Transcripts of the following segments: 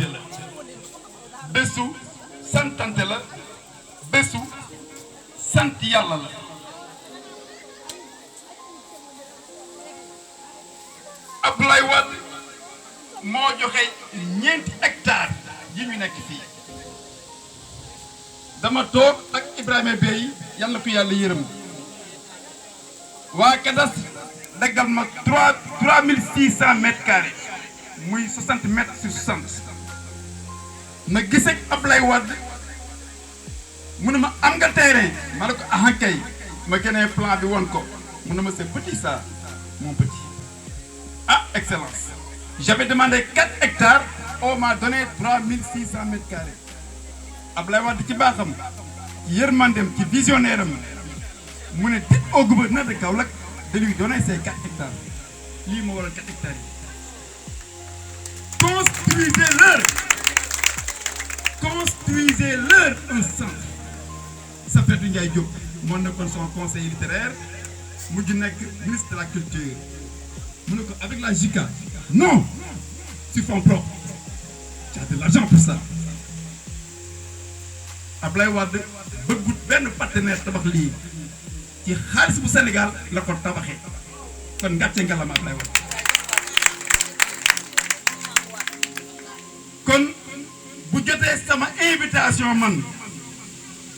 mbégte la bésu santante la bésu sant yàlla la Abdoulaye Wade moo joxe 4 hectares yi ñu nekk fii dama toog ak Ibrahima Bey yàlla ko yàlla yërëm waa cadastre daggal ma 3600 mètres carrés muy 60 mètres sur 60 ma gis ak Abdoulaye Wade mu ne ma am nga terrain ma ne ko ah kay ma génnee plan bi woon ko mu ne ma c'est petit ça mon petit ah excellence j'avais demandé 4 hectares on m'a donné 3600 mètres carrés Abdoulaye Wade ci baaxam ci yërmandem ci visionnaire am mu ne dites au gouverneur de Kaolack de lui donner ces 4 hectares lii moo waral 4 hectares yi construisez-leur un centre Safetou Ndiaye Diop moo nekkoon son conseiller littéraire mujj nekk ministre de la culture mu ne ko avec la JICA non sur fonds propres tu as de l'argent pour ça Abdoulaye Wade bëggut benn partenaire tabax lii ci xaalis bu Sénégal la ko tabaxee kon ngàcce ngalama Abdoulaye Wade kon bu jotee sama invitation man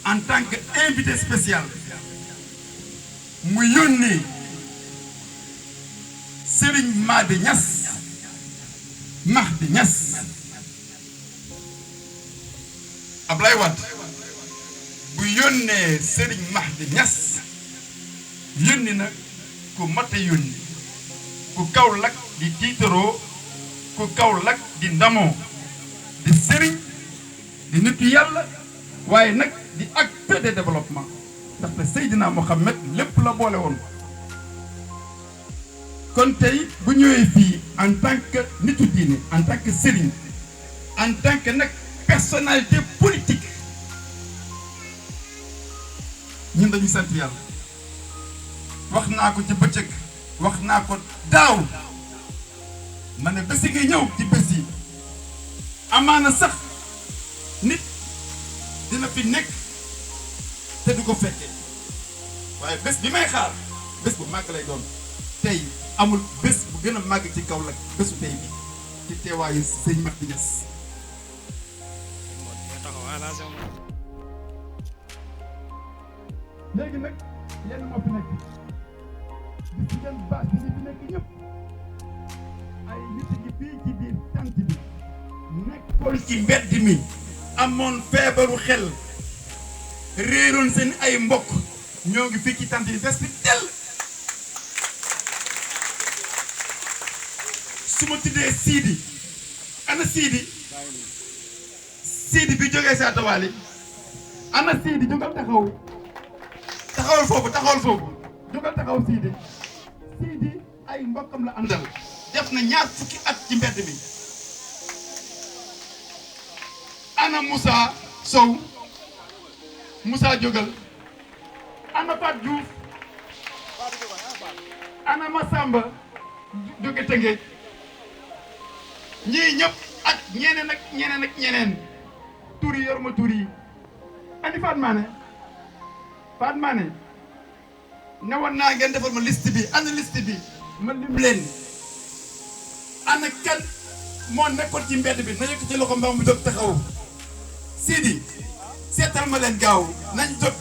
en tant que invité spécial mu yónnee Serigne Mahdi Niass Abdoulaye Wade bu yónnee Serigne Mahdi Niass yónni na ku mate yónni ku Kaolack di tiitaroo ku Kaolack di ndamoo di sëriñ di nitu yàlla waaye nag di acteur de développement ndaxte Seydina Mohamed lépp la boole woon kon tey bu ñëwee fii en tant que nitu diine en tant que sëriñ en tant que nag personnalité politique ñun dañu sant yàlla wax naa ko ci bëccëg wax naa ko daaw ma ne bés yi ngay ñëw ci bés yi amaana sax nit dina fi nekk te du ko fekke waaye bés bi may xaar bés bu màgg lay doon tey amul bés bu gën a màgg ci Kaolack bésu tey bi ci teewaayu sëñ Mahdi Niass léegi nag yenn moo fi nekk di ci ngeen baax yi fi nekk ñëpp ay nit ñi fii ci biir tant bi nekkoon ci mbedd mi amoon feebaru xel réeroon seen ay mbokk ñoo ngi fii ci tant bi bés bi tell su ma tuddee Sidi ana Sidi bi jógee sa tawaali ana Sidi jógal taxawal foofu jógal taxaw Sidi ay mbokkam la àndal def na 20 at ci mbedd mi ana Moussa Sow Moussa jógal ana Fat Diouf ana Massamba jóge Tëngéej ñii ñëpp ak ñeneen tur yi yor ma tur yi andi Fatou Mané ne woon naa ngeen defal ma liste bi ana liste bi ma lim leen ana kan moo nekkoon ci mbedd bi na yëkk ci loxo mbaa mu jóg taxaw Sidi seetal ma leen gaaw nañu jóg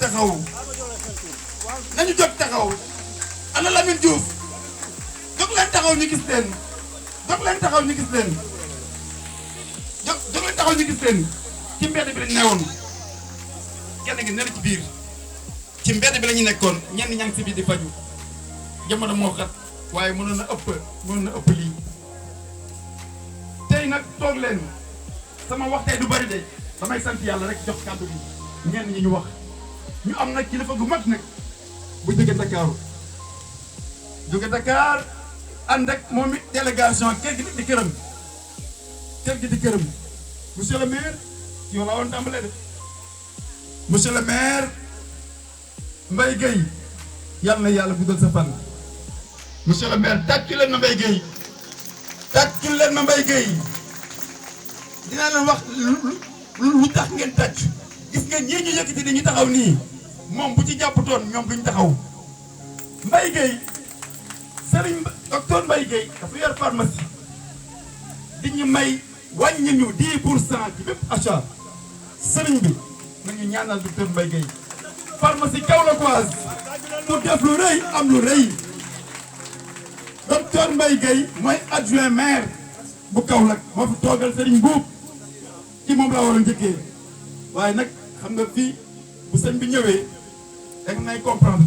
taxaw ana Lamine Diouf jóg leen taxaw ñu gis leen jóg leen taxaw ñu gis leen ci mbedd bi lañ newoon kenn ngi ne ci biir ci mbedd bi la ñu nekkoon ñenn ñaa ngi si biir di faju jamono moo xat waaye mënoon na ëpp lii tey nag toog leen sama waxtee du bari de damay sant yàlla rek jox kàddu bi ñenn ñi ñu wax ñu am nag kilifa gu mag nag bu jóge Dakar ànd ak moom it délégation kër gi di këram monsieur le maire yow laa woon tàmbalee de monsieur le maire Mbaye Gueye yàlla na yàlla guddal sa fan monsieur le maire tàccu leen ma Mbaye Gueye dinaa leen wax lu tax ngeen tàcc gis ngeen ñii ñu yëkkati dañuy taxaw nii moom bu ci jàpputoon ñoom duñ taxaw Mbaye Gueye Serigne docteur Mbaye Gueye dafa yor pharmacie di ñu may wàññi ñu 10% ci bépp achat Serigne bi nañu ñaanal docteur Mbaye Gueye pharmacie Kaolackoise pour def lu rëy am lu rëy docteur Mbaye Gueye mooy adjoint maire bu Kaolack moo fi toogal Serigne Mbuub ci moom laa war a njëkkee waaye nag xam nga fii bu sëñ bi ñëwee da nga may comprendre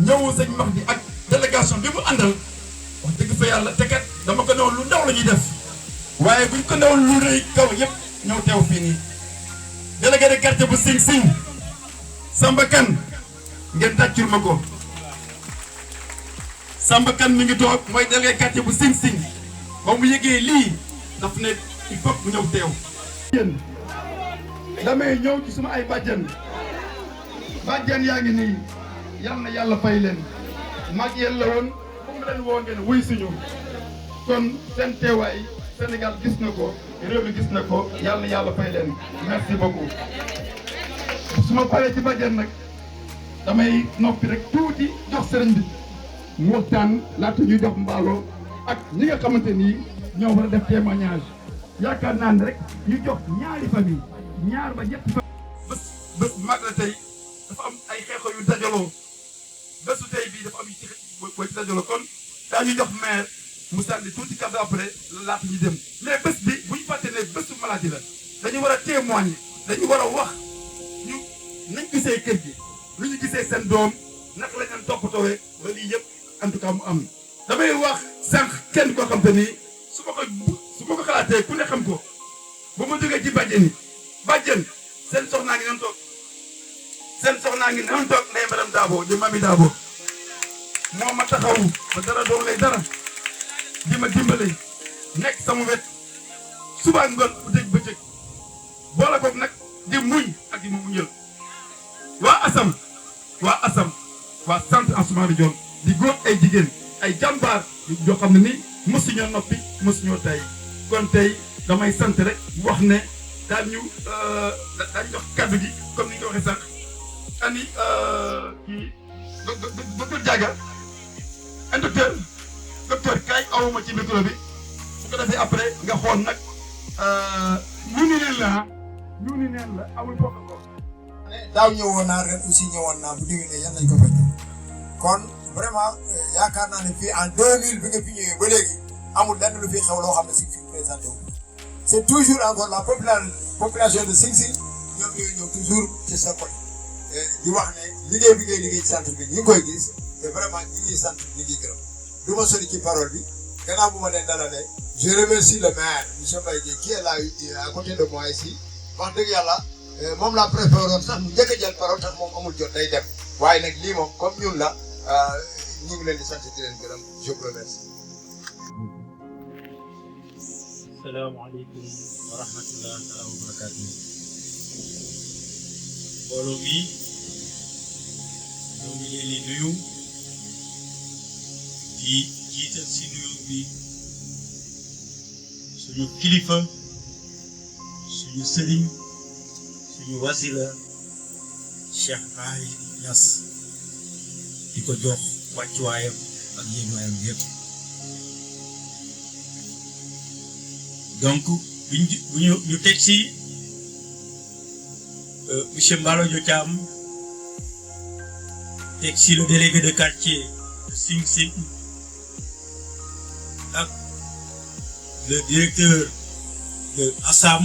ñëwu sëñ Mahdi ak délégation bi mu àndal wax dëgg fa yàlla te kat dama ko newoon lu ndaw la ñuy def waaye buñ ko newoon lu rëy kaw yëpp ñëw teew fii nii délégué de quartier bu Sing Sing Samba Kane ngeen tàccul ma ko Samba Kane mi ngi toog mooy délégué quartier bu Sing Sing ba mu yëgee lii daf ne il faut mu ñëw teew yéen damay ñëw ci suma ay bàjjan yaa ngi nii yal na yàlla fay leen mag yéen la woon fu mu leen woo ngeen wuy suñu kon seen teewaay Sénégal gis na ko réew mi gis na ko yal na yàlla fay leen merci beaucoup su ma paree ci bàjjan nag damay noppi rek tuuti jox sëriñ bi mu waxtaan laata ñuy jox mbaaloo ak ñi nga xamante ni ñoo war a def témoignage yaakaar naa ne rek ñu jox ñaari famille ñaar ba ñetti famille bés mag la tey dafa am ay xeexo yu dajaloo bésu tey bii dafa am yu ci dajaloo kon daañu jox maire mu sànni tuuti kàddu après laata ñu dem mais bés bi bu ñu fàtte ne bésu maladie la dañu war a témoigner dañu war a wax ñu nañ gisee kër gi lu ñu gisee seen doom naka la ñu toppatoowee ba lii yëpp en tout cas mu am damay wax sànq kenn koo xam te ni su ma ko xalaatee ku ne xam ko ba ma jógee ci bàjjen yi bàjjen seen soxnaa ngi noonu toog ndey madame Dabo di mami Dabo moo ma taxaw ba dara doon lay dara di ma dimbale nekk sama wet suba ngoon bu dégg bëccëg boole koog nag di muñ ak di ma muñal waa Assam waa centre Ansoumana Dione di góor ay jigéen ay jàmbaar yoo xam ne ni mosuñoo noppi mosuñoo tay kon tey damay sant rek wax ne daañu jox kaddu gi comme ni nga waxee sànq ani kii docteur Diaga un docteur kaay awuma ci micro bi bu ko defee après nga xool nag ñu ni neen la amul bokk ko daaw ñëwoon naa ren aussi ñëwoon naa bu déwénee yan nañ ko fekk kon vraiment yaakaar naa ne fii en 2000 bi nga fi ñëwee ba léegi amul lenn lu fi xew loo xam ne si fi présenté wu. c'est toujours encore la population de Sing Sing ñoom ñooy ñëw toujours ci sa côté di wax ne liggéey bi ngay liggéey ci centre bi ñu ngi koy gis te vraiment ñi ngi sant ñi ngi gërëm du ma sori ci parole bi gannaaw bu ma leen dalalee je remercie le maire monsieur Mbaye Gueye qui est là à côté de moi ici wax dëgg yàlla moom laa préféré woon sax mu njëkk a jël parole tax moom amul jot day dem waaye nag lii moom comme ñun la ñu ngi leen di sant di leen gërëm je vous remercie. salaamaaleykum wa rahmatulah wa barakaatu. mbooloo mi ñoo ngi leen di nuyu di jiital si nuyu bi suñu kilifa suñu sëriñ suñu wasila Cheikh Mahi Niass di ko jox wàccuwaayam ak yéenuwaayam yëpp. donc ñu teg si monsieur Mballo Thiam teg si le délégué de quartier de Sing Sing ak le directeur de Assam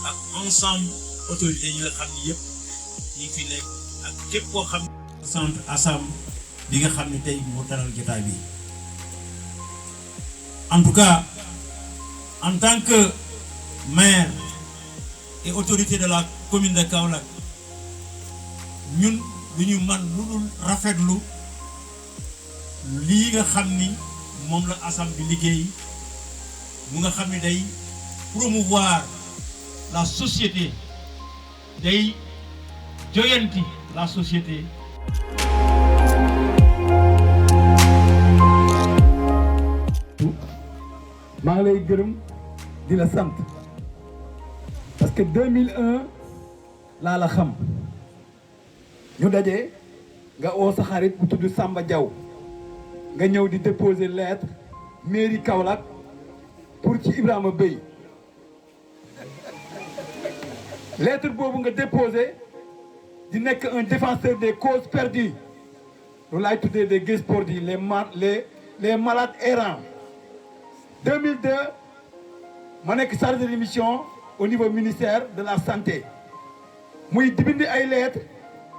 ak ensemble autorités yi nga xam ni yëpp ñu fi nekk ak képp koo xam centre Assam bi nga xam ne tey moo taral jotaay bi en tout cas en tant que maire et autorité de la commune de Kaolack ñun du ñu man lu dul rafetlu lii nga xam ni moom la Assam bi liggéey mu nga xam ni day promouvoir la société day joyanti la société. maa ngi lay gërëm di la sant parce que 2001 laa la xam ñu daje nga oo sa xarit bu tudd Samba Diaw nga ñëw di déposer lettre mairie Kaolack pour ci Ibrahima Beye lettre boobu nga déposé di nekk un défenseur des causes perdues loolu laay tuddee des guets perdus les malades errants 2002 ma nekk chargé de mission au niveau ministère de la santé muy di bind ay lettres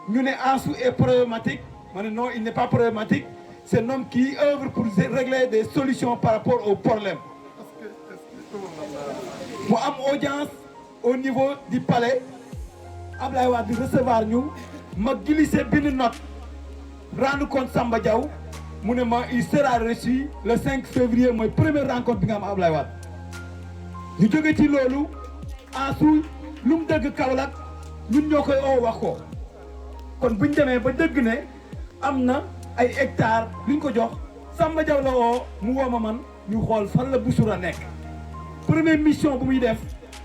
ñu ne Ansou est problématique ma ne non il n'est pas problématique c'est un homme qui œuvre pour régler des solutions par rapport aux problèmes mu am audience au niveau du palais Ablaye Wade di recevoir ñu ma glissé benn note rendre compte Samba Diaw mu ne ma il sera reçu le 5 février mooy première rencontre bi nga am Ablaye Wade ñu jóge ci loolu Ansou lu mu dëgg Kaolack ñun ñoo koy oo wax ko kon buñ demee ba dëgg ne am na ay hectares luñ ko jox Samba Diaw la oo mu woo ma man ñu xool fan la Boussoura nekk première mission bu muy def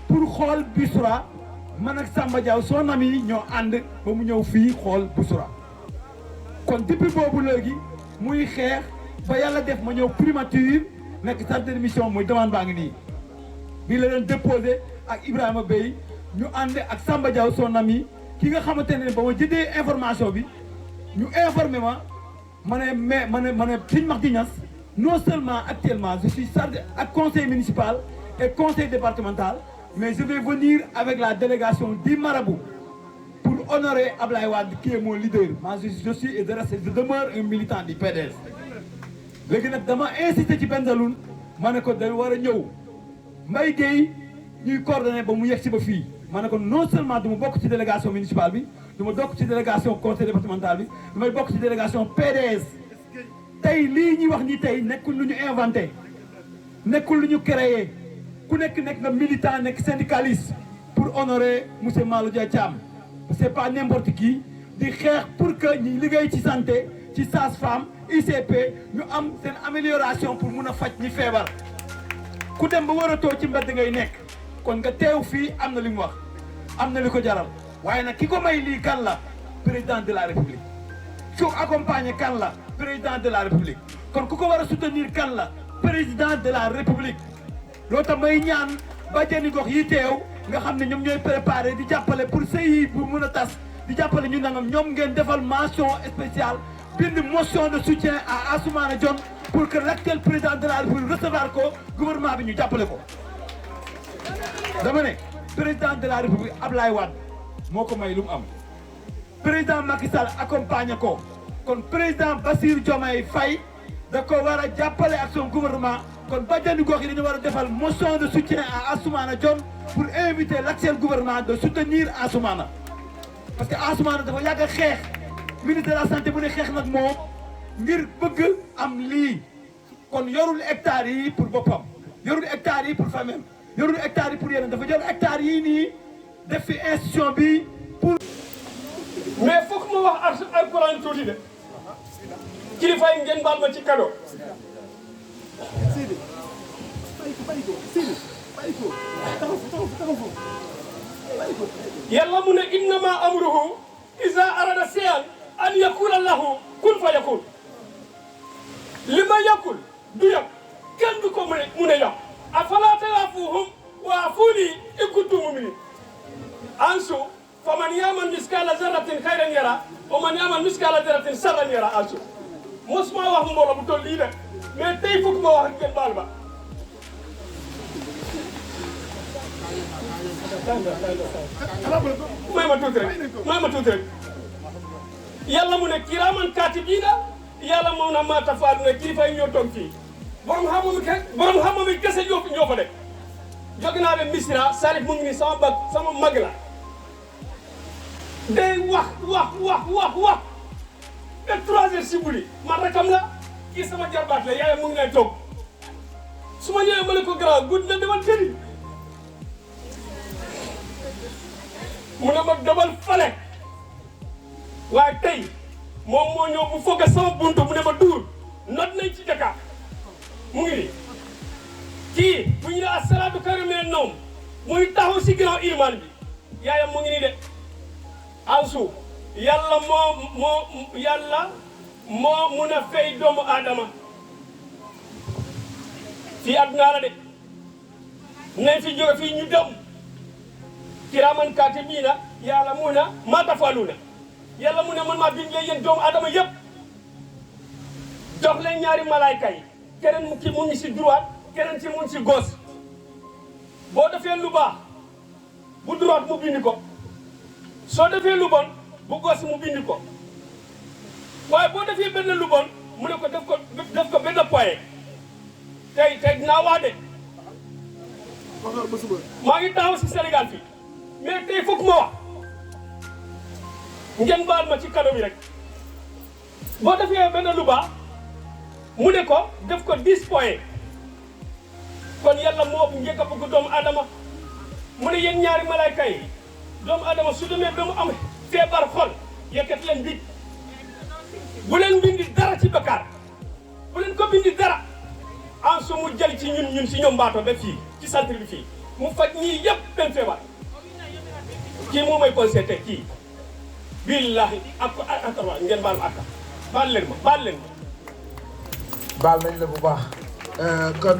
pour xool Boussoura man ak Samba Diaw son ami ñoo ànd ba mu ñëw fii xool Boussoura kon depuis boobu léegi muy xeex ba yàlla def ma ñëw primature nekk chargé de mission muy demande baa ngi nii bii la leen déposé ak Ibrahima Beye ñu ànd ak Samba Diaw son ami ki nga xamante ne ba ma jëndee information bi ñu informé ma ne Serigne Makhdy Niass non seulement actuellement je suis chargé ak conseil municipal et conseil départemental mais je vais venir avec la délégation du marabout pour honorer Ablaye Wade qui est mon leader moi je suis et je demeure un militant du PDS léegi nag dama insisté ci Benzaloun ma ne ko da war a ñëw Mbaye Gueye ñuy coordonné ba mu yegg si ba fii ma ne ko non seulement du ma bokk ci délégation municipale bi du ma bokk ci délégation conseil départemental bi du may bokk ci délégation PDS tey lii ñuy wax ni tey nekkul lu ñu inventé nekkul lu ñu créé ku nekk nga militant nekk syndicaliste pour honorer monsieur Malo Dia Thiam c'est pas n'importe qui di xeex pour que ñi liggéey ci santé ci sage-femme ICP ñu am seen amélioration pour mun a faj ñi feebar ku dem ba war a too ci mbedd ngay nekk kon nga teew fii am na li mu wax am na li ko jaral waaye nag ki ko may lii kan la président de la république su accompagné kan la président de la république kon ku ko war a soutenir kan la président de la république loo tax may ñaan bàjjeni gox yi teew nga xam ne ñoom ñooy préparé di jàppale pour sëy bu mën a tas di jàppale ñu nangam ñoom ngeen defal mention spéciale bind motion de soutien à Ansoumana Dione pour que l'actuel président de la république recevoir ko gouvernement bi ñu jàppale ko dama ne président de la république Ablaye Wade moo ko may lu mu am président Macky Sall accompagné ko kon président Bassirou Diomaye Faye da ko war a jàppale ak son gouvernement kon bàjjani gox yi dañu war a defal motion de soutien à Ansoumana Dione pour inviter l'actuel gouvernement de soutenir Ansoumana parce que Ansoumana dafa yàgg a xeex ministre de la santé bu ne xeex nag moom ngir bëgg am lii kon yorul hectares yi pour boppam yorul hectares yi pour famille yorul hectares yi pour yeneen dafa jël hectares yi nii def fi institution bi pour. mais foog ma wax alquran tuuti de kilifa yi ngeen baal ma ci cadeau. yàlla mu ne innama amruhu iza arada shay'an an yaqula lahu kun fa yakun li ma yàqul du yàq kenn du ko mun a yàq afala taxaafuhum wa afuuni in kuntum mu'minin ansu faman ya'mal miskala zarratin khayran yara wa man ya'mal miskala zarratin sharran yara ansu mosuma wax mbooloo bu toll lii de mais tey foog ma wax ak ngeen baal ba may ma tuuti rek yàlla mu ne kiraaman kaatibiina yàlla moom na maa tafaalu ne kilifa yi ñoo toog fii borom xam-xam yi kese ñoo fa nekk jóge naa be Misra Salif mu ngi nii sama mag la day wax ba 3 heures si guddi man rakam la kii sama jarbaat la yaayam mu ngi lay toog su ma ñëwee ma ne ko garaaw guddi na demal tëri mu ne ma demal fale waaye tey moom moo ñëw mu foog sama buntu mu ne ma duur not nañ ci Dakar mu ngi nii kii bu ñu ne asalaatu xayru mina nawm muy taxaw si ginnaaw ilimaan bi yaayam mu ngi nii de Ansu yàlla moo mun a fay doomu aadama fii àdduna la de nañ fi jóge fii ñu dem kiraaman kaatibiina yàlla mun a maa tafaaluuna yàlla mun a man maa bind leen yéen doomu aadama yëpp jox leen ñaari malaayka yi keneen ki mu ngi si droite keneen ci mu ngi si gauche boo defee lu baax bu droite mu bind ko soo defee lu bon bu gauche mu bind ko waaye boo defee benn lu bon mu ne ko def ko benn point tey dinaa wax de maa ngi taxaw si Sénégal fii mais tey foog ma wax ngeen baal ma ci kado bi rek boo defee benn lu baax mu ne ko def ko 10 points kon yàlla moo njëkk a bëgg doomu adama mu ne yéen ñaari malaayka yi doomu adama su demee ba mu am feebar xol yëkkat leen bi bu leen bindi dara ci bakkaar bu leen ko bindi dara en su mu jël ci ñun si ñoom mbaato ba fii ci centre bi fii mu faj ñii yëpp benn feebar kii moo may constaté kii billahi ak ngeen baal ma ak baal leen ma baal nañ la bu baax kon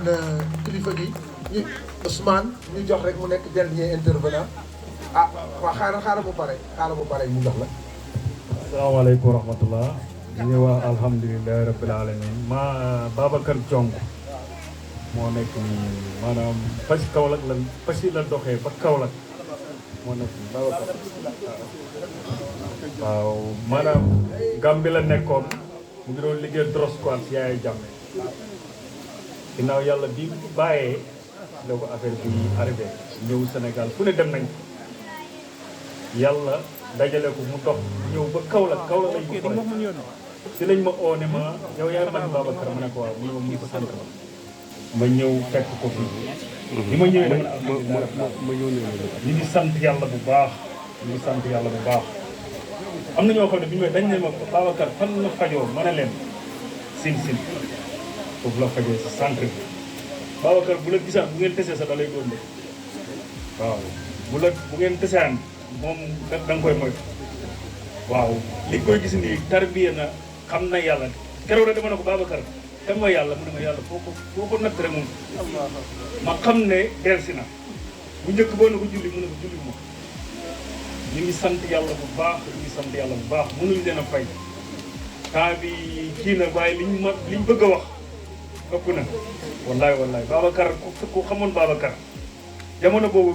kilifa gi ñu Ousmane ñu jox rek mu nekk dernier intervenant waa xaaral bu pare ñu jox la. asalaamaaleykum wa rahmatullah ñu ngi wax alhamdulilahi rabbil alamin Babacar Diong moo nekk nii maanaam Passy Kaolack la Passy la doxee ba Kaolack moo nekk nii Babacar waaw maanaam Gambie la nekkoon mu ngi doon liggéey Dros Squad si Yaya Jammeh ginnaaw yàlla bi bàyyee la ko affaire bi arrivé ñëw Sénégal fu ne dem nañ yàlla dajale ko mu dox ñëw ba Kaolack lañ ko xool si lañ ma oo ne ma yow yaa man Babacar ma ne ko waaw mu ne ma mu ngi ko sant ma ñëw fekk ko fii bi ma ñëwee ma ñëw ñu ngi sant yàlla bu baax am na ñoo xam ne bi ñu dañ ne ma Babacar fan la fajoo ma ne leen sin foofu la fajoo si centre bi Babacar bu la gisaan bu ngeen tesee sa da lay doon waaw bu ngeen tesaan moom da nga koy moytu waaw li koy gis nii tarbiya na xam na yàlla keroog rek dama ne ko Babacar kan mooy yàlla mu ne ma yàlla foo ko natt rek moom ma xam ne delsi na bu njëkk boo ne ko julli mu ne ko julli ma ñu ngi sant yàlla bu baax mënuñ leen a fay temps bi kii na waaye liñ bëgg a wax ëpp na wallaay Babacar ku xamoon Babacar jamono boobu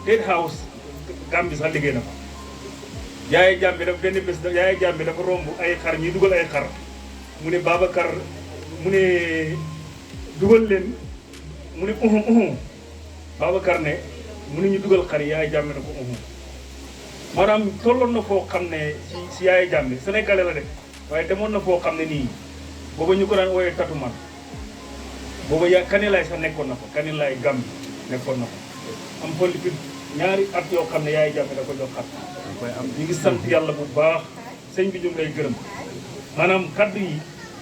State House Gambie sax liggéey na fa Yaya Jammeh dafa benn bés Yaya Jammeh dafa romb ay xar ñuy dugal ay xar mu ne Babacar mu ne dugal leen mu ne Babacar ne mu ne ñu dugal xar yi Yaya Jammeh na ko maanaam tolloon na foo xam ne si Yaya Jammeh sénégalais la de waaye demoon na foo xam ne nii booba ñu ko daan wooyee tatuman booba Kanilaay sax nekkoon na fa Kanilaay Gambie nekkoon na fa am politique ñaari at yoo xam ne Yaya Jammeh da ko jox xat ñu ngi sant yàlla bu baax sëñ bi ñu ngi lay gërëm maanaam kaddu yi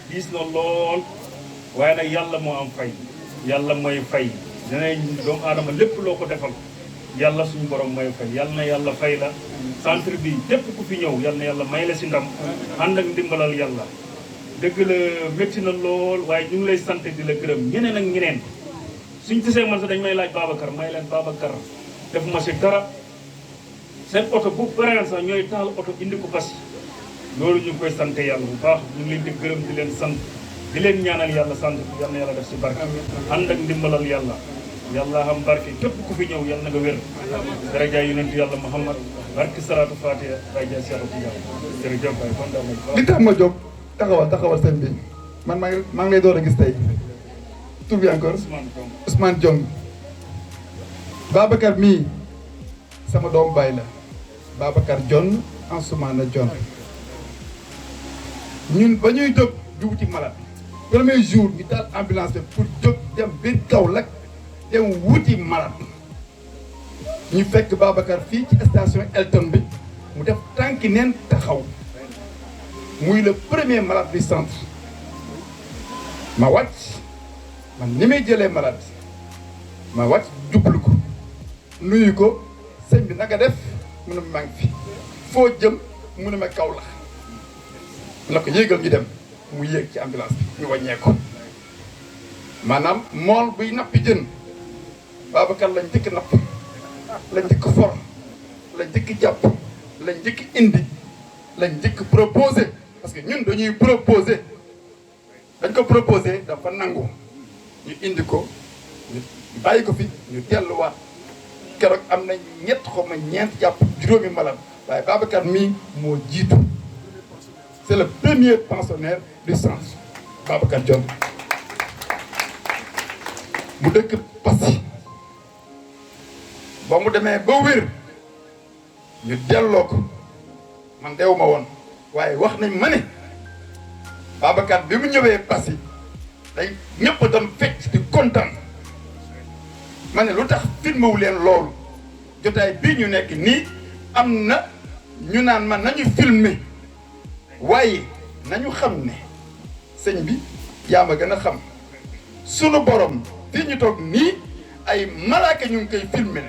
diis na lool waaye nag yàlla moo am fay yàlla mooy fay dinañ doomu aadama lépp loo ko defal yàlla suñu borom mooy fay yàlla na yàlla fay la centre bi képp ku fi ñëw yàlla na yàlla may la si ndam ànd ak ndimbalal yàlla dëgg la métti na lool waaye ñu ngi lay sant di la gërëm ñeneen ak ñeneen suñ tisee man sax dañ may laaj Babacar may leen Babacar def ma si dara seen oto bu pareen sax ñooy taal oto indi ko Passy loolu ñu ngi koy sant yàlla bu baax ñu ngi leen di gërëm di leen sant di leen ñaanal yàlla sant yal na yàlla def si barke ànd ak ndimbalal yàlla xam barke képp ku fi ñëw yal na nga wér daraja yonent yàlla Muhammad barke salaatu fatiha daraja Cheikh Tidiane jërëjëf bay kon daal li tax ma jóg taxawal seen bi man maa ngi lay door a gis tey tur bi encore Ousmane Diong Babacar mii sama doom baay la Babacar John Ansoumana John ñun ba ñuy jóg di wuti malade premier jour ñu daal ambulance bi pour jóg dem biir Kaolack dem wuti malade ñu fekk Babacar fii ci station Elton bi mu def tànki neen taxaw muy le premier malade du centre ma wàcc man ni may jëlee malade ma wàcc jublu ko nuyu ko sëñ bi naka def mu ne ma maa ngi fi foo jëm mu ne ma Kaolack na ko yéegal ñu dem mu yéeg ci ambulance bi ñu wàññee ko maanaam mool buy nappi jën Babacar lañ njëkk napp lañ njëkk for lañ njëkk jàpp lañ njëkk indi lañ njëkk proposé parce que ñun dañuy proposé dañ ko proposé dafa nangu ñu indi ko ñu bàyyi ko fi ñu delluwaat keroog am nañ ñett xaw ma ñeent jàpp juróomi malade waaye Babacar mii moo jiitu c'est le premier pensionnaire du centre Babacar Dione mu dëkk Passy ba mu demee ba wér ñu delloo ko man deewu ma woon waaye wax nañ ma ne Babacar bi mu ñëwee Passy day ñëpp doon fecc di kontaan ma ne lu tax filmé wu leen loolu jotaay bii ñu nekk nii am na ñu naan man nañu filmé waaye nañu xam ne sëñ bi yaa ma gën a xam sunu borom fii ñu toog nii ay malaaka ñu ngi koy filmé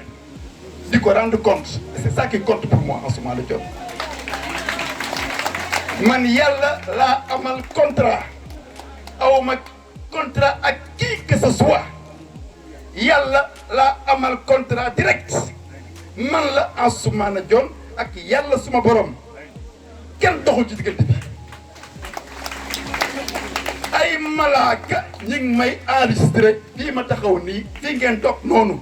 di ko rendre compte et c'est ça qui compte pour moi en ce moment la jot man yàlla laa amal contrat awma contrat ak qui que ce soit yàlla laa amal contrat direct man la Ansoumana Dione ak yàlla suma borom kenn doxul ci diggante bi ay malaaka ñi ngi may enregistré fii ma taxaw nii fii ngeen toog noonu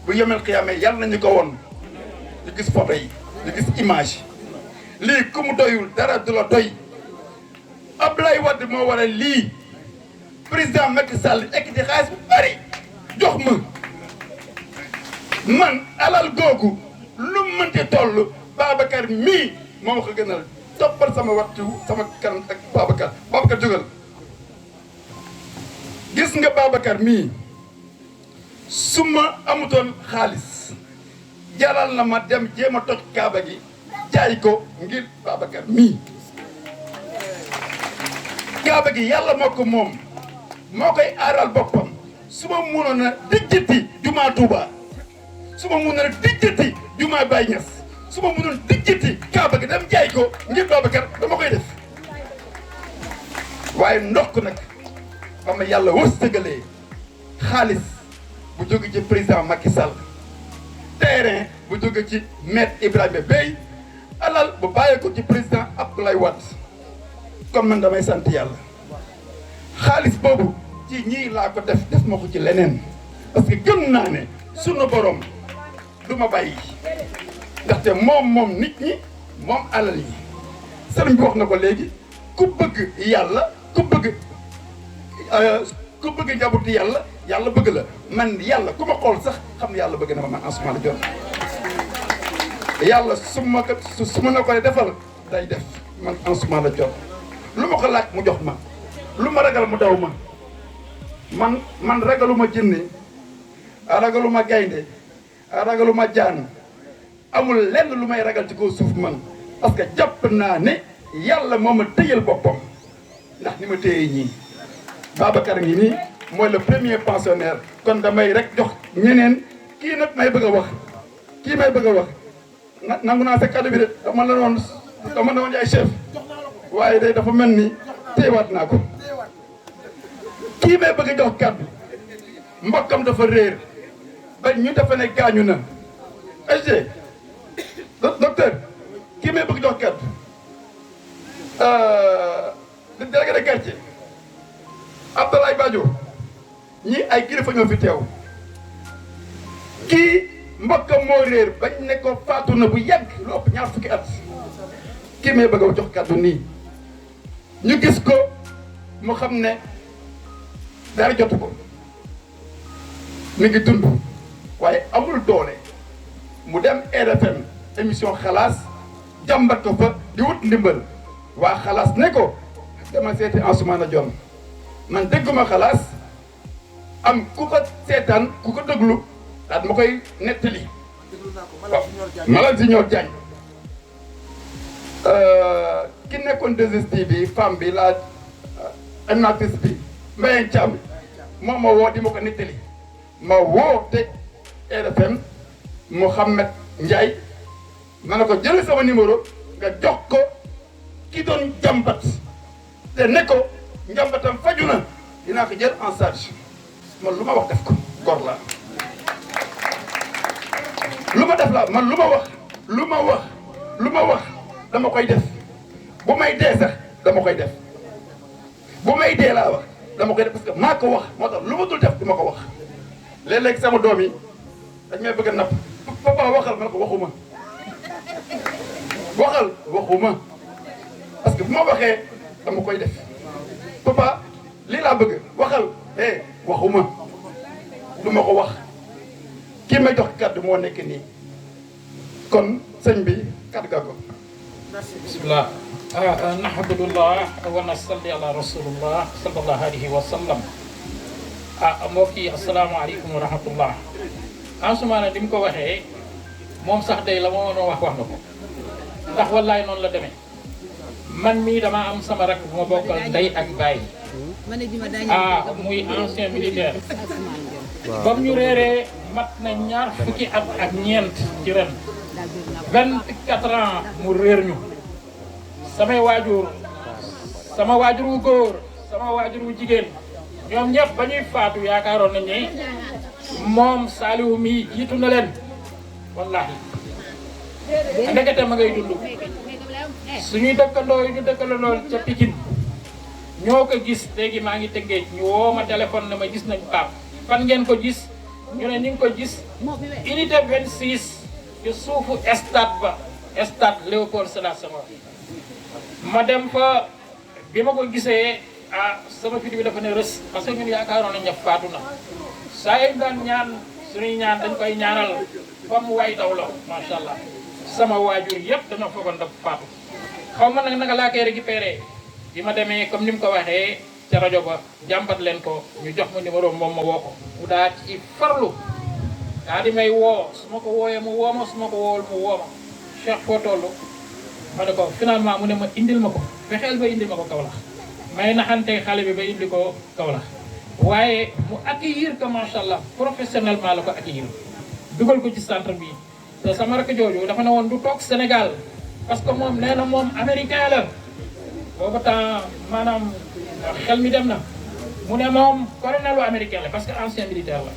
bu yemel xiyaamee yàlla nañu ko woon ñu gis photo yi ñu gis image yi lii ku mu doyul dara du la doy Abdoulaye Wade moo war a lii président Macky Sall ekkiti xaalis bu bari jox ma man alal googu lu mënti toll Babacar mii moo ma ko gënal toppal sama waxtu sama kanam ak Babacar jógal gis nga Babacar mii su ma amutoon xaalis jaral na ma dem jéem a toj kaaba gi jaay ko ngir Babacar mii kaaba gi yàlla moo ko moom moo koy aaral boppam su ma mënoon a dijjati jumaa Tuuba su ma mënoon a dijjati jumaa Baay Ñas su ma mënoon dijjati kaaba gi dem jaay ko ngir Babacar dama koy def waaye ndox nag ba ma yàlla wërsëgalee xaalis bu jóge ci président Macky Sall terrain bu jóge ci maître Ibrahima Bey alal bu bàyyee ko ci président Abdoulaye Wade comme man damay sant yàlla xaalis boobu ci ñii laa ko def ma ko ci leneen parce que gëm naa ne sunu borom du ma bàyyi ndaxte moom nit ñi moom alal yi sëriñ bi wax na ko léegi ku bëgg yàlla ku bëgg njabootu yàlla bëgg la man yàlla ku ma xool sax xam ne yàlla bëgg na ma man Ansoumana Dione yàlla su ma na koy defal day def man Ansoumana Dione lu ma ko laaj mu jox ma lu ma ragal mu daw ma man ragaluma jinne ragaluma gaynde ragaluma jaan amul lenn lu may ragal ci kaw suuf man parce que jàpp naa ne yàlla moo ma téyal boppam ndax ni ma téye ñii Babacar ngi nii mooy le premier pensionnaire kon damay rek jox ñeneen kii nag may bëgg a wax nangu naa sa kàddu bi de dama ne woon yaay chef waaye day dafa mel ni téyewaat naa ko kii may bëgg a jox kàddu mbokkam dafa réer ba ñu dafa ne gaañu na AG docteur kii may bëgg jox kàddu délégué de quartier Abdoulaye Badio ñii ay kilifa ñoo fi teew kii mbokkam moo réer bañ ne ko faatu na bu yàgg lu ëpp ñaar fukki at kii may bëgg a jox kàddu nii ñu gis ko mu xam ne dara jotu ko mi ngi dund waaye amul doole mu dem RFM émission xalaas jàmbat ko fa di wut ndimbal waa xalaas ne ko dama seeti Ansoumana Dione man dégguma xalaas am ku ko seetaan ku ko déglu daal ma koy nettali Malal Junior Diagne ki nekkoon 2STV femme bi la animatrice bi Mbayang Thiam moom ma woo di ma ko nettali ma woo teg RFM Mouhamed Ndiaye ma ne ko jël sama numéro nga jox ko ki doon jàmbat te ne ko njàmbatam faju na dinaa ko jël en charge man lu ma wax def ko góor la lu ma def la man lu ma wax dama koy def bu may dee sax dama koy def bu may dee laa wax dama koy def parce que maa ko wax moo tax lu ma dul def du ma ko wax léeg-léeg sama doom yi dañ may bëgg a napp papa waxal ma ne ko waxuma parce que bu ma waxee dama koy def papa lii laa bëgg waxal waxuma du ma ko wax kii may jox kàddu moo nekk nii kon sëñ bi kàddu gaa ko bismillah nahmadullah wa nasalli ala rasulillah sallallahu alayhi wa sallam mbokk yi asalaamaaleykum wa rahmatullah Ansoumana ni mu ko waxee moom sax day la ma mënoo wax na ko ndax wallaay noonu la demee man mii dama am sama rak bu ma bokkal ndey ak baay muy ancien militaire ba mu ñu réeree mat na ñaar fukki at ak ñeent ci ren 24 ans mu réer ñu samay waajur sama waajur wu góor sama waajur wu jigéen ñoom ñëpp ba ñuy faatu yaakaaroon nañ ne moom Saliou mii jiitu na leen wallahi ndekete ma ngay dund suñuy dëkkandoo yi ñu dëkkandoo ca Pikine ñoo ko gis léegi maa ngi tëggee ñu woo ma téléphone ne ma gis nañ Pape fan ngeen ko gis ñu ne ñu ngi ko gis unité 26 ci suufu stade ba stade Léopold Sédar Senghor ma dem fa bi ma ko gisee sama fit bi dafa ne rës parce que ñun yaakaaroon nañ ne faatu na saa yi daan ñaan suñuy ñaan dañ koy ñaanal fa mu way daw la macha allah sama waajur yëpp dañoo foogoon dafa faatu xaw ma nag naka laa koy récupéré bi ma demee comme ni mu ko waxee ca rajo ba jàmbat leen ko ñu jox ma numéro moom ma woo ko mu daa ci farlu daa di may woo su ma ko wooyee mu woo ma su ma ko woowul mu woo ma Cheikh foo toll ma ne ko finalement mu ne ma indil ma ko fexeel ba indil ma ko Kaolack may naxante xale bi ba indi ko Kaolack waaye mu accueillir ko macha allah professionnellement la ko accueillir dugal ko ci centre bi te sama rakk jooju dafa ne woon du toog Sénégal parce que moom nee na moom américain la booba temps maanaam xel mi dem na mu ne moom colonel lu américain la parce que ancien militaire la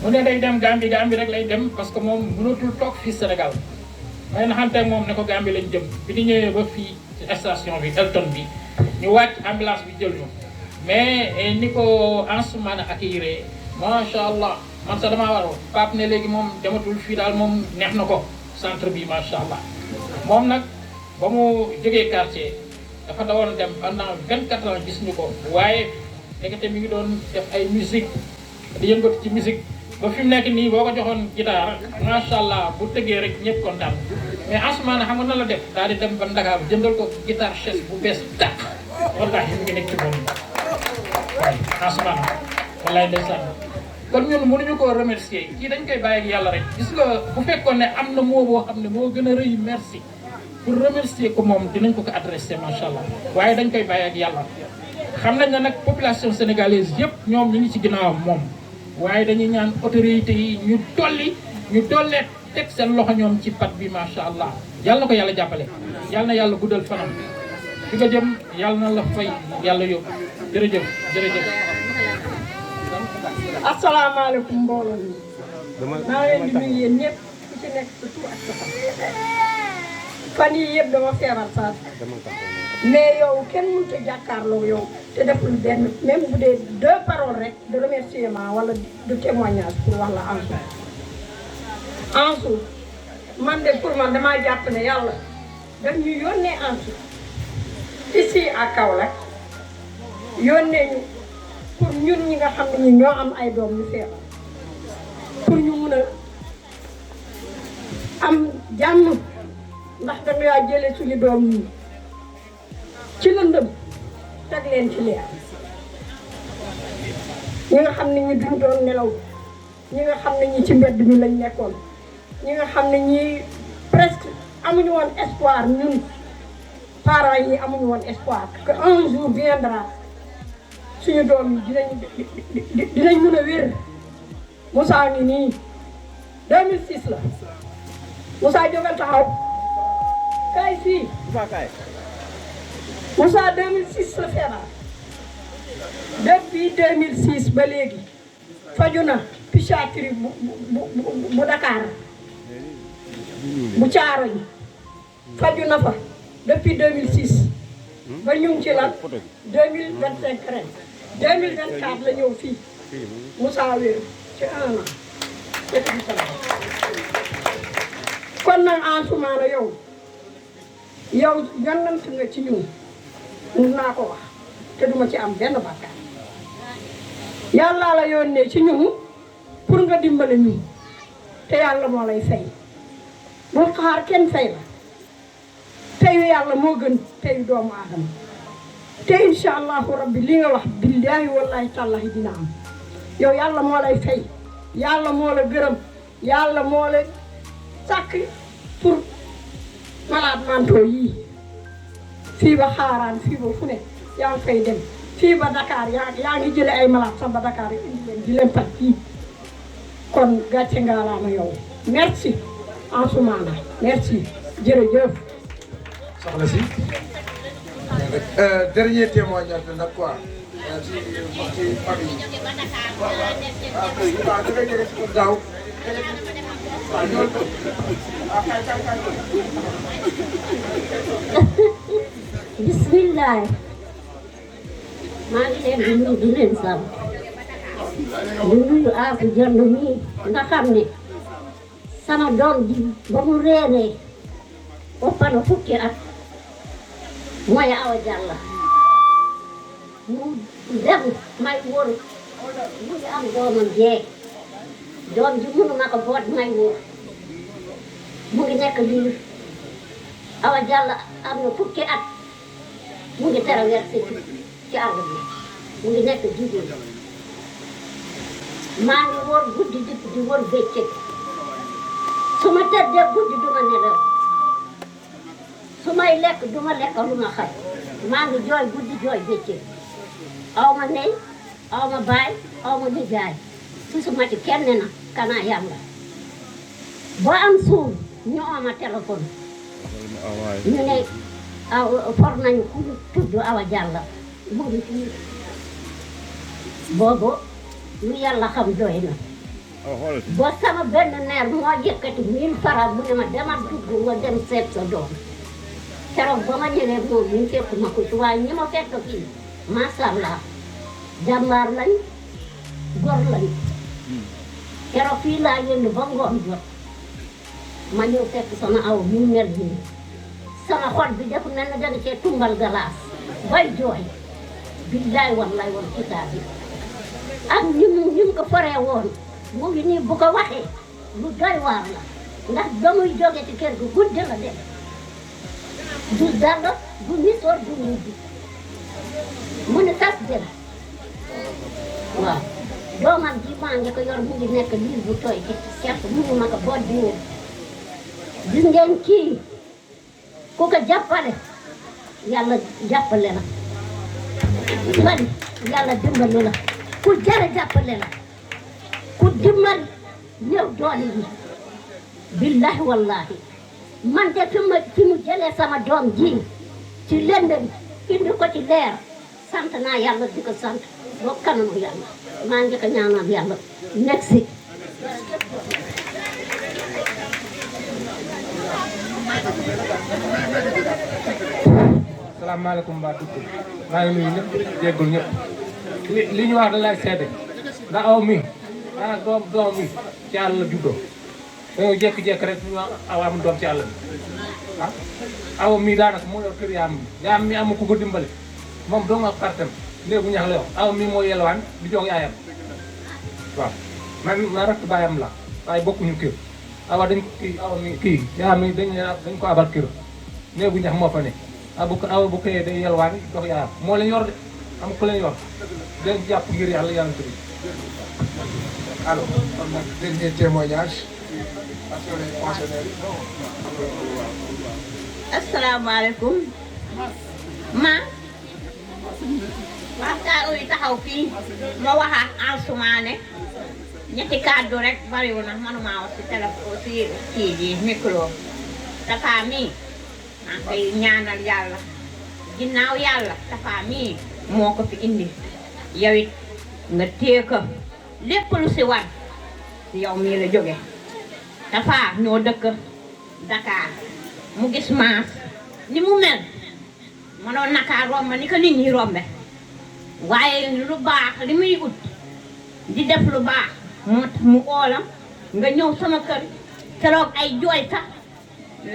mu ne day dem Gambie rek lay dem parce que moom mënatul toog fii Sénégal may naxante moom ne ko Gambie lañ jëm bi ñu ñëwee ba fii ci station bi Elton bi ñu wàcc ambulance bi jël ñu mais ni ko Ansoumana accueillir macha allah man sax damaa war Pape ne léegi moom dematul fii daal moom neex na ko centre bi macha allah moom nag ba mu jógee quartier dafa dawoon dem pendant 24 ans gis ñu ko waaye nekkate mi ngi doon def ay musique di yëngatu ci musique ba fi mu nekk nii boo ko joxoon guitare macha allah bu tëggee rek ñëpp kontaan mais Ansoumana xam nga na la def daal di dem ba Dakar jëndal ko guitare chaise bu bees tàq wallahi mi ngi nekk ci moom waaye Ansoumana wallahi ndeysaan kon ñun mënuñu koo remercier kii dañ koy bàyyi ak yàlla rek gis nga bu fekkoon ne am na moo boo xam ne moo gën a rëy merci pour remercier ko moom dinañ ko adressé macha allah waaye dañ koy bàyyi ak yàlla xam nañ ne nag population sénégalaise yëpp ñoom ñu ngi ci ginnaawam moom waaye dañuy ñaan autorité yi ñu dollee teg seen loxo ñoom ci pat bi macha allah yàlla na ko yàlla jàppale yàlla na yàlla guddal fanam fi nga jëm yàlla na la fay yàlla yóbbu jërëjëf. asalaamaaleykum mbooloo mi maa leen di nuyu yéen ñëpp ku ci nekk sa tur ak sa sant fan yii yëpp dama feebar saa mais yow kenn mënut a jàkkaarloo yow te deful benn même bu dee 2 paroles rek de remerciement wala de témoignage pour wax la Ansou man de pour man damaa jàpp ne yàlla daf ñu yónnee Ansou ici à Kaolack yónnee ñu pour ñun ñi nga xam ne ñi ñoo am ay doom ñu feebar pour ñu mun a am jàmm ndax dañoo jëlee suñu doom ñi ci lëndëm teg leen ci leer ñi nga xam ne ñi duñ doon nelaw ñi nga xam ne ñi ci mbedd mi lañ nekkoon ñi nga xam ne ñi presque amuñu woon espoir ñun parents yi amuñu woon espoir que un jour viendra suñu doom yi dinañ mën a wér Moussa ngi nii 2006 la Moussa jógal taxaw kay fii Moussa 2006 la feebar depuis 2006 ba léegi faju na psychiatrie bu Dakar bu caaro yi faju na fa depuis 2006 ba ñu ngi ci lan 2025 ren 2024 la ñëw fii Moussa wéeru ci 1 an kon nag Ansoumana yow yonent nga ci ñun mun naa ko wax te duma ci am benn bàkkaar yàlla la yónnee ci ñun pour nga dimbale ñun te yàlla moo lay fay bul xaar kenn fay la teyu yàlla moo gën teyu doomu aadama te incha allahu rabbi li nga wax billaahi wallahi tallahi dina am yow yàlla moo lay fay yàlla moo la gërëm yàlla moo la sàkk pour malade mentaux yii fii ba xaaraan fii ba fu ne yaa ngi fay dem fii ba Dakar yaa ngi jële ay malade sax ba Dakar indi leen di leen faj fii kon gàcce ngaalaama yow merci Ansoumana merci jërëjëf. soxna si dernier témoignage nag quoi ci famille yi waaw da ngay jege si daaw waaw ñool bismillah maa ngi leen di nuyu di leen sant di nuyu Asu Jonn mii nga xam ne sama doom ji ba mu réeree ëpp na fukki at mooy Awa Jàlla mu dem may wóor mu ngi am doomam jee doom ji mënuma ko boot may wóor mu ngi nekk liir Awa Jàlla am na fukki at mu ngi traversé ci àll bi mu ngi nekk jigéen maa ngi wóor guddi di wóor bëccëg su ma tëddee guddi du ma nelaw su may lekk du ma lekk lu ma xaj maa ngi jooy guddi jooy bëccëg aw ma ney aw ma baay aw ma nijaay su ma ci kenn na kanaa yàlla boo am suul ñu ama téléphone ñu ne for nañu ku tudd Awa Jàlla mu ngi fii boobu lu yàlla xam doy na ba sama benn neer moo yëkkati 1000 francs mu ne ma demal dugg nga dem seet sa doom keroog ba ma ñëwee moom ñu fekk ma ko ci waaye ñi ma fekk fii macha allah jàmbaar lañ góor lañ keroog fii laa yëndu ba ngoon jot ma ñëw fekk sama aw mu mel nii sama xol bi def na ne danga cee tumbal galaas bay jooy billaay wallaay wal kitaab bi ak ni mu ko foree woon mu ngi nii bu ko waxee lu doy waar la ndax ba muy jóge ci kër gi guddi la dem du dara du nisoor du mujj mu ne tas dem waaw doomam ji maa ngi ko yor mu ngi nekk liir bu tooy ci seet mu ngi ma ko boot di wér gis ngeen kii ku ko jàppale yàlla jàppale la man yàlla dimbali la ku jara jàppale la ku dimbal ñëw doole yi billahi wallahi man de fi mu jëlee sama doom ji ci lëndëm indi ko ci leer sant naa yàlla di ko sant boo kanamu yàlla maa ngi ko ñaanal yàlla merci. salaamaaleykum mbaa dugg maa ngi nuyu ñëpp jéggul ñëpp li ñu wax da lay seede ndax aw mi daa doom mi ci àll la juddoo dañoo jékki-jékki rek ñu aw am doom ci àll bi ah aw mi daanaka moo yor kër yaam mi amu ku ko dimbale moom doo nga partem léegi ñax la wax aw mi moo yelwaan di jox yaayam waaw man rek baayam la waaye bokkuñu kër awa dañ aw mi kii yaam mi dañ ko abal kër néegu ñax moo fa ne awa bu këyee day yelwaan jox yaayam moo leen yor de am ku leen yor dañ jàpp ngir yàlla yàlla tëdd. alors kon nag dernier témoignage asalaamaaleykum ma waxtaan wi taxaw fii ma waxaat Ansoumana ñetti kàddu rek bariwul na manuma wax ci téléphone ci kii bi micro Tafa mii maa koy ñaanal yàlla ginnaaw yàlla Tafa mii moo ko fi indi yow it nga téye ko lépp lu si war yow mii la jóge Tafa ñoo dëkk Dakar mu gis maas ni mu mel mënoon naka romb ni ko nit ñi rombe waaye lu baax li muy ut di def lu baax moo tax mu oolam nga ñëw sama kër keroog ay jooy sax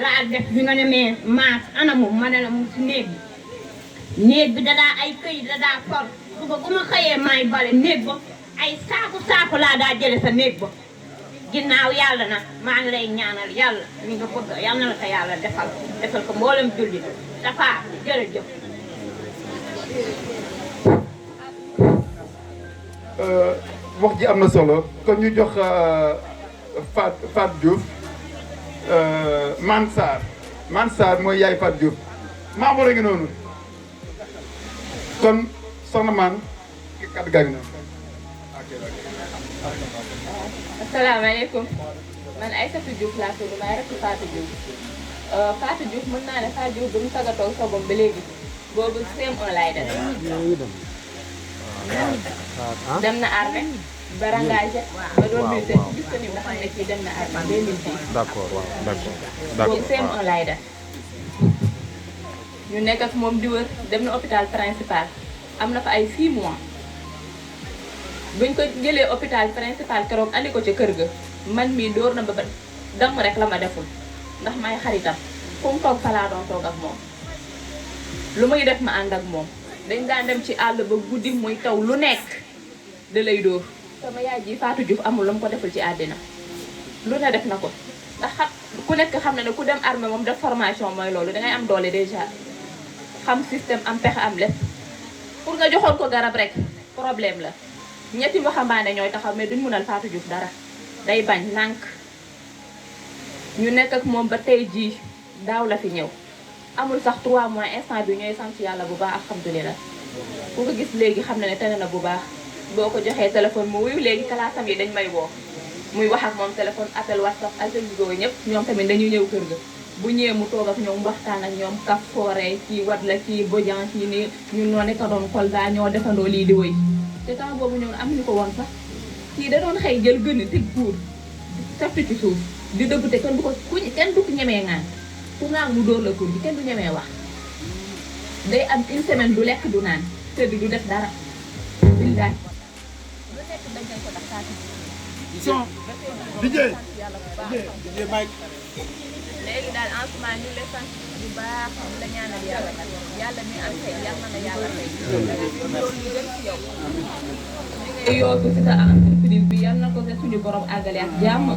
laa def bi nga ne mais maas anamu ma ne la mu si néeg bi dadaa ay këy dadaa for suba bu ma xëyee maay bale néeg ba ay saaku laa daa jële sa néeg ba ginnaaw yàlla na maa ngi lay ñaanal yàlla li nga bëgg yàlla na la ko yàlla defal ko mboolem julli Tafa jërëjëf. wax ji am na solo kon ñu jox Fat Diouf Man Sarr mooy yaay Fat Diouf maa war a ngi noonu kon soxna man kàddu gaa ngi noonu. asalaamaaleykum man Aïssatou Diouf laa tudd maay rekk Fatou Diouf Fatou Diouf mën naa ne Fatou Diouf bu mu tàggatoo sobam ba léegi boobu CM1 laay def dem na armée ba rengagé ba doon militaire gis ko ni nga xam ne kii dem na armée 2010. d'accord waaw d'accord boobu CM1 laay def ñu nekk ak moom di wër dem na hôpital principal am na fa ay 6 mois buñ ko jëlee hôpital principal keroog andi ko ca kër ga man mii door na ba damm rek la ma deful ndax may xaritam fu mu toog fa laa doon toog ak moom lu muy def ma ànd ak moom dañ daan dem ci àll ba guddi muy taw lu nekk da lay dóor sama yaay ji Fatou Diouf amul lu mu ko deful ci àddina lu ne def na ko ndax ku nekk xam ne ne ku dem armée moom def formation mooy loolu dangay am doole déjà xam système am pexe am lépp pour nga joxoon ko garab rek problème la ñetti waxambaane ñooy taxaw mais duñ mënal Fatou Diouf dara day bañ nànk ñu nekk ak moom ba tey jii daaw la fi ñëw amul sax 3 mois instant bi ñooy sant yàlla bu baax alhamdulilah ku ko gis léegi xam na ne tane na bu baax boo ko joxee téléphone mu wuyu léegi kalaasam yi dañ may woo muy wax ak moom téléphone appel whatsapp altégo ñëpp ñoom tamit dañuy ñëw kër ga bu ñëwee mu toog ak ñoom waxtaan ak ñoom kaf foore kii wat la kii bojan kii ni ñun noo nekk doon Kolda ñoo defandoo lii di wëy te temps boobu ñoom amuñu ko woon sax kii da doon xëy jël gën teg kuur sappi ci suuf di dëgg te kenn du ko kenn du ko ñemee ŋaan ku ŋaan mu dóor la kuur bi kenn du ñemee wax day am une semaine du lekk du naan tëdd du def dara billaay lu nekk dañ koy ko def saati son DJ Mike léegi daal en ce moment ñu lay sant bu baax di la ñaanal yàlla yàlla mi am tey yàlla na yàlla tey loolu ñu gën ci yow li ngay yootu si sa entreprise bi yal na ko sa suñu borom àggale ak jàmm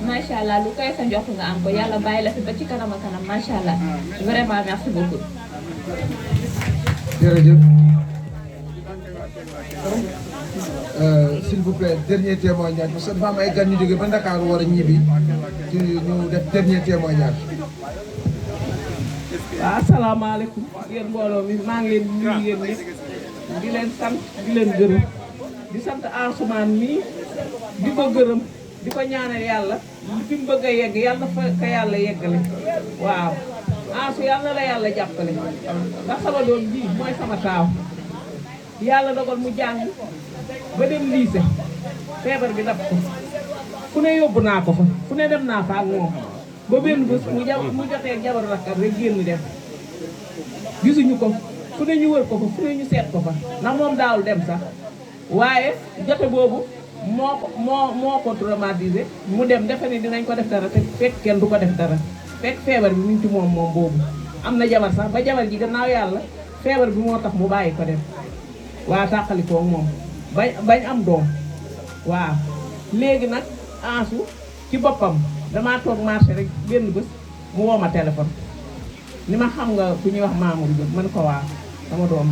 macha allah lu koy sa njox nga am ko yàlla bàyyi la fi ba ci kanam a kanam macha allah vraiment merci beaucoup. jërëjëf s'il vous plaît dernier témoignage parce que dafa am ay gan ñu jógee ba Ndakaaru war a ñibbi ci ñu def dernier témoignage. waaw asalaamaaleykum yéen mbooloo mi maa ngi leen di nuyu yéen ñëpp di leen sant di leen gërëm di sant Ansoumane mii di ko gërëm di ko ñaanal yàlla fi mu bëgg a yegg yàlla fa ka yàlla yeggale waaw Ansu yàlla la yàlla jàppale ndax sama doom ji mooy sama taaw yàlla dogal mu jàng ba dem lycée feebar bi dab ko fu ne yóbbu naa ko fa fu ne dem naa fa ak moom ba benn bés mu jotee jabar rakkam rek génn dem gisuñu ko fu ne ñu wër ko fa fu ne ñu seet ko fa ndax moom daawul dem sax waaye jote boobu moo ko traumatisé mu dem defe ni dinañ ko def dara te fekk kenn du ko def dara fekk feebar bi mu ngi ci moom boobu am na jabar sax ba jabar ji gannaaw yàlla feebar bi moo tax mu bàyyi ko dem waa tàqalikoo moom bañ am doom waaw léegi nag Ansu ci boppam damaa toog marché rek benn bés mu woo ma téléphone ni ma xam nga ku ñuy wax Mamour Diop man ko waa sama doom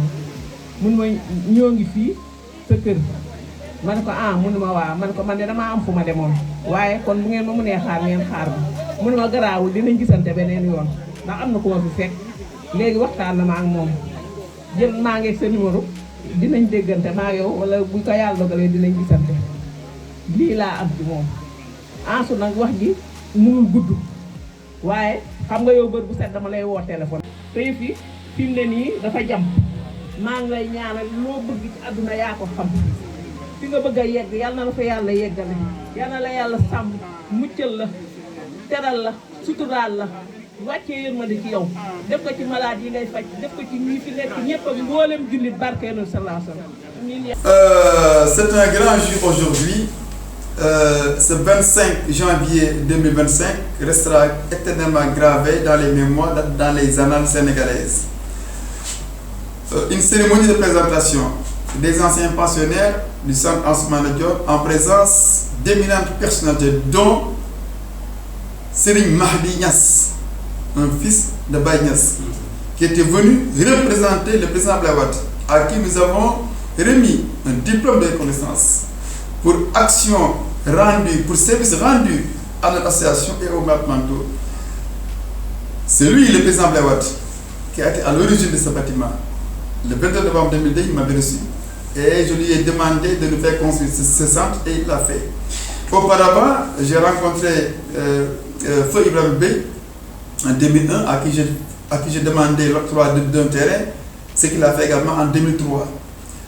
mun ma ñoo ngi fii sa kër man ko mun ma waa man ko man de damaa am fu ma demoon waaye kon bu ngeen ma mënee xaar ngeen xaar ma mun ma garaawul dinañ gisante beneen yoon ndax am na ku ma fi fekk léegi waxtaan na ma ak moom jël maa ngi sa numéro dinañ déggante maa yow wala bu ko yàlla dogalee dinañ gisante lii laa am ci moom Ansu nag wax ji mënul gudd waaye xam nga yow bër bu set dama lay woo téléphone te yëf yi fi mu ne nii dafa jam maa ngi lay ñaanal loo bëgg ci àdduna yaa ko xam fi nga bëgg a yegg yal na la fa yàlla yeggale yal na la yàlla sàmm muccal la teral la suturaal la wàccee yërmande ci yow def ko ci malade yi ngay faj def ko ci ñi fi nekk ñëpp ak mboolem jullit barkeenu sallallahu alayhi wa sallam. C'est un grand jour aujourd'hui. Ce 25 janvier 2025 restera éternellement gravé dans les mémoires, dans les annales sénégalaises. Une cérémonie de présentation des anciens pensionnaires du centre Ansoumana Dione en présence d'éminentes personnalités dont Serigne Mahdi Niass, un fils de Baye Niass, qui était venu représenter le président Abdoulaye Wade, à qui nous avons remis un diplôme de reconnaissance pour action rendue, pour service rendu à notre association et aux malades mentaux. C'est lui, le président Abdoulaye Wade, qui a été à l'origine de ce bâtiment. Le 22 novembre 2002, il m'avait reçu. Et je lui ai demandé de nous faire construire ce centre et il l'a fait. Auparavant, j'ai rencontré Feu Ibrahim Bey en 2001, à qui j'ai demandé l'octroi d'un terrain, ce qu'il a fait également en 2003.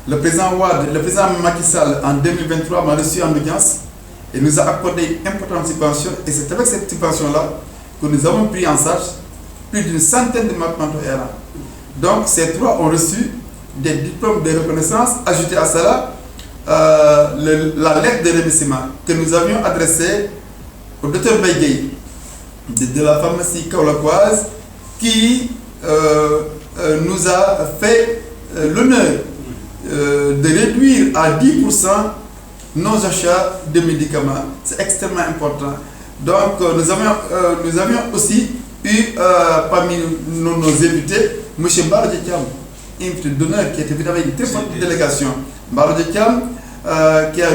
Le président Wade, le président Macky Sall en 2023 m'a reçu en audience et nous a accordé une importante subvention. Et c'est avec cette subvention-là que nous avons pris en charge plus d'une centaine de malades mentaux errants. Donc ces trois ont reçu des diplômes de reconnaissance. Ajouté à cela, la lettre de remerciement que nous avions adressée au docteur Baye de la pharmacie kaolackoise qui nous a fait l'honneur de réduire à 10% nos achats de médicaments. C'est extrêmement important. Donc nous avions aussi eu parmi nos invités M. Mbaro Dietiam, invité d'honneur qui était venu avec une très forte délégation. Mbaro Dietiam qui a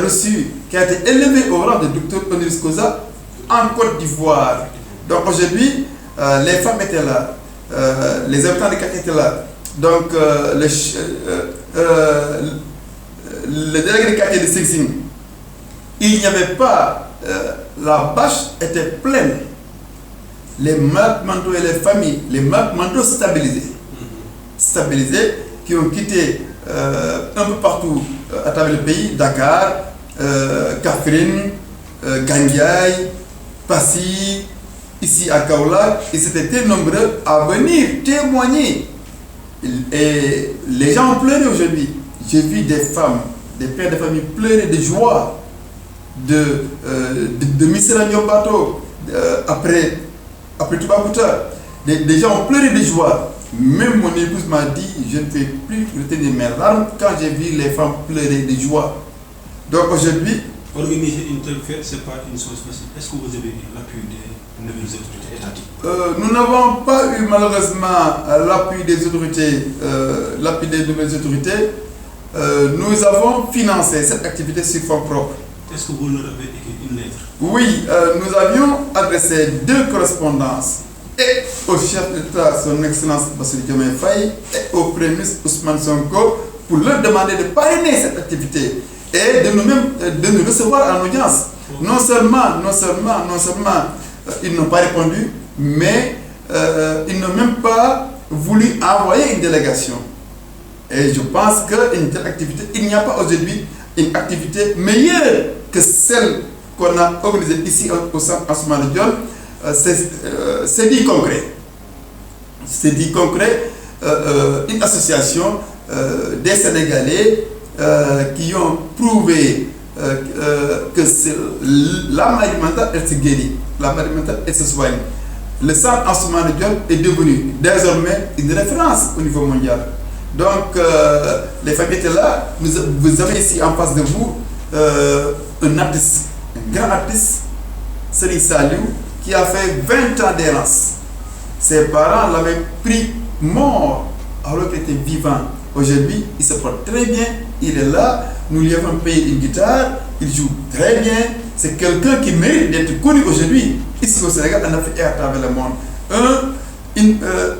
été élevé au rang de docteur honoris causa en Côte d'Ivoire. Donc aujourd'hui, les femmes étaient là, les habitants de quartier étaient là. Donc le délégué de quartier de Sing Sing, il n'y avait pas, la bâche était pleine. Les malades mentaux et les familles, les malades mentaux stabilisés, qui ont quitté un peu partout à travers le pays, Dakar, Kaffrine, Gandiaye, Passy, ici à Kaolack, ils étaient très nombreux à venir témoigner. Et les gens ont pleuré aujourd'hui. J'ai vu des femmes, des pères de famille pleurer de joie, de Misera Nyombato, après Toubacouta. Des gens ont pleuré de joie. Même mon épouse m'a dit, je ne peux plus retenir mes larmes quand j'ai vu les femmes pleurer de joie. Donc aujourd'hui, organiser une telle fête, ce n'est pas une chose facile. Est-ce que vous avez eu l'appui des nouvelles autorités étatiques? Nous n'avons pas eu malheureusement l'appui des autorités, l'appui des nouvelles autorités. Nous avons financé cette activité sur fonds propres. Est-ce que vous leur avez écrit une lettre? Oui, nous avions adressé 2 correspondances et au chef d'État, son Excellence Bassirou Diomaye Faye, et au Premier ministre Ousmane Sonko pour leur demander de parrainer cette activité et de nous recevoir en audience. Non seulement ils n'ont pas répondu, mais ils n'ont même pas voulu envoyer une délégation. Et je pense qu'une telle activité, il n'y a pas aujourd'hui une activité meilleure que celle qu'on a organisée ici au centre Ansoumana Dione. C'est dit concret. C'est dit concret, une association des Sénégalais qui ont prouvé que la maladie mentale, elle se guérit, la maladie mentale, elle se soigne. Le centre Ansoumana Dione est devenu désormais une référence au niveau mondial. Donc, les familles étaient là. Vous avez ici en face de vous un artiste, un grand artiste, Serigne Saliou, qui a fait 20 ans d'errance. Ses parents l'avaient pris mort alors qu'il était vivant. Aujourd'hui, il se porte très bien, il est là, nous lui avons payé une guitare, il joue très bien. C'est quelqu'un qui mérite d'être connu aujourd'hui, ici au Sénégal, en Afrique et à travers le monde.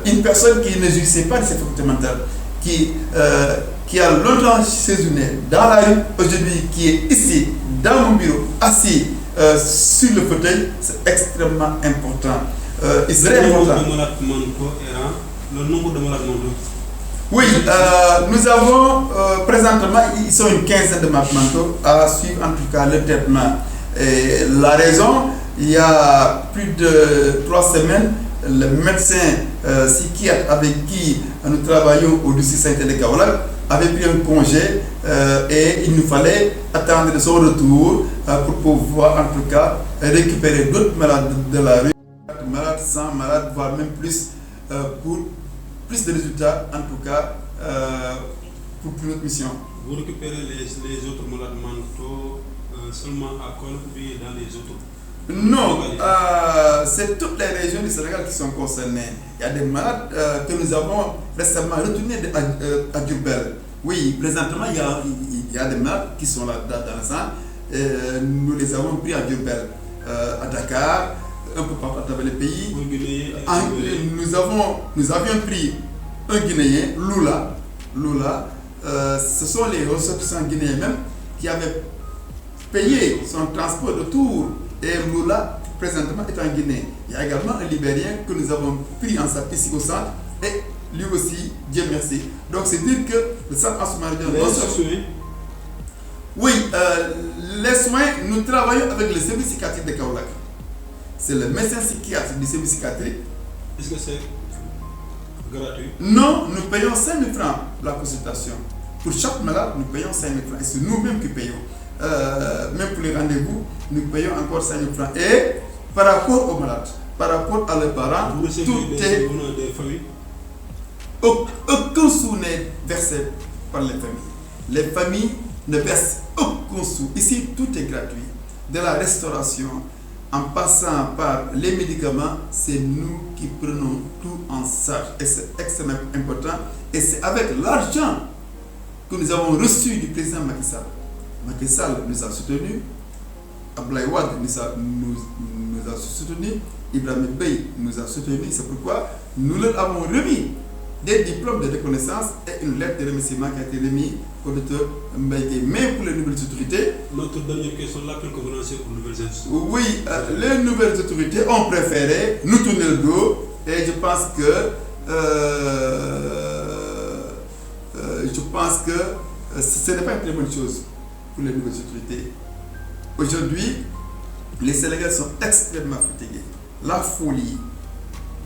Une personne qui ne jouissait pas de ses facultés mentales, qui qui a longtemps séjourné dans la rue, aujourd'hui qui est ici, dans mon bureau, assis sur le fauteuil, c'est extrêmement important. Il serait important. Le nombre de malades mentaux. Oui, nous avons présentement, ils sont une quinzaine de malades mentaux à suivre en tout cas le traitement. Et la raison, il y a plus de 3 semaines, le médecin psychiatre avec qui nous travaillons au district sanitaire de Kaolack avait pris un congé et il nous fallait attendre son retour pour pouvoir en tout cas récupérer d'autres malades de la rue, malades sans malades, voire même plus, pour plus de résultats en tout cas pour notre mission. Vous récupérez les autres malades mentaux seulement à Kaolack ou bien dans les autres? Non, c'est toutes les régions du Sénégal qui sont concernées. Il y a des malades que nous avons récemment retournés à Diourbel. Oui, présentement, il y a des malades qui sont là dans le sang. Nous les avons pris à Diourbel, à Dakar, un peu partout à travers le pays. Nous avions pris un Guinéen, Lula. Ce sont les ressortissants guinéens même qui avaient payé son transport de tour. Et Lula, présentement, est en Guinée. Il y a également un Libérien que nous avons pris en salle ici au centre. Et lui aussi, Dieu merci. Donc, c'est dire que le centre Ansoumana Dione. Oui, les soins, nous travaillons avec le service psychiatrique de Kaolack. C'est le médecin psychiatre du service psychiatrique. Est-ce que c'est gratuit? Non, nous payons 5 000 francs la consultation. Pour chaque malade, nous payons 5 000 francs. Et c'est nous-mêmes qui payons. Même pour les rendez-vous, nous payons encore 5 000 francs. Et par rapport aux malades, par rapport à leurs parents, vous recevez tout des familles? Aucun sou n'est versé par les familles. Les familles ne versent aucun sou. Ici, tout est gratuit. De la restauration, en passant par les médicaments, c'est nous qui prenons tout en charge. Et c'est extrêmement important. Et c'est avec l'argent que nous avons reçu du président Macky Sall. Macky Sall nous a soutenus, Abdoulaye Wade nous a soutenus, Ibrahima Bey nous a soutenus. C'est pourquoi nous leur avons remis des diplômes de reconnaissance et une lettre de remerciement qui a été remise au docteur Mbaye. Mais pour les nouvelles autorités... Notre dernière question, l'appel que vous lancez aux nouvelles autorités. Oui, les nouvelles autorités ont préféré nous tourner le dos et je pense que ce n'est pas une très bonne chose pour les nouvelles autorités. Aujourd'hui, les Sénégalais sont extrêmement fatigués. La folie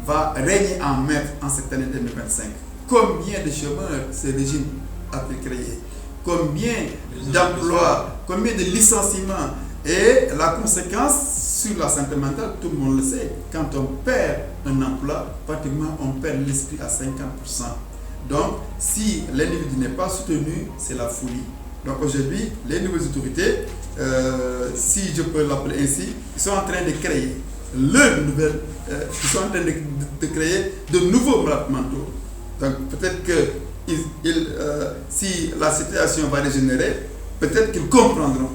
va régner en maître en cette année 2025. Combien de chômeurs ce régime a-t-il créé? Combien d'emplois? Combien de licenciements? Et la conséquence sur la santé mentale, tout le monde le sait. Quand on perd un emploi, pratiquement on perd l'esprit à 50%. Donc, si l'individu n'est pas soutenu, c'est la folie. Donc aujourd'hui, les nouvelles autorités, si je peux l'appeler ainsi, ils sont en train de créer ils sont en train de créer de nouveaux malades mentaux. Donc peut-être que si la situation va régénérer, peut-être qu'ils comprendront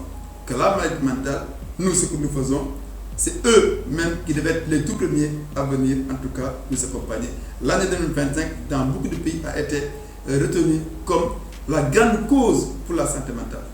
que la maladie mentale, nous ce que nous faisons, c'est eux-mêmes qui devaient être les tout premiers à venir, en tout cas, nous accompagner. L'année 2025, dans beaucoup de pays, a été retenue comme la grande cause pour la santé mentale.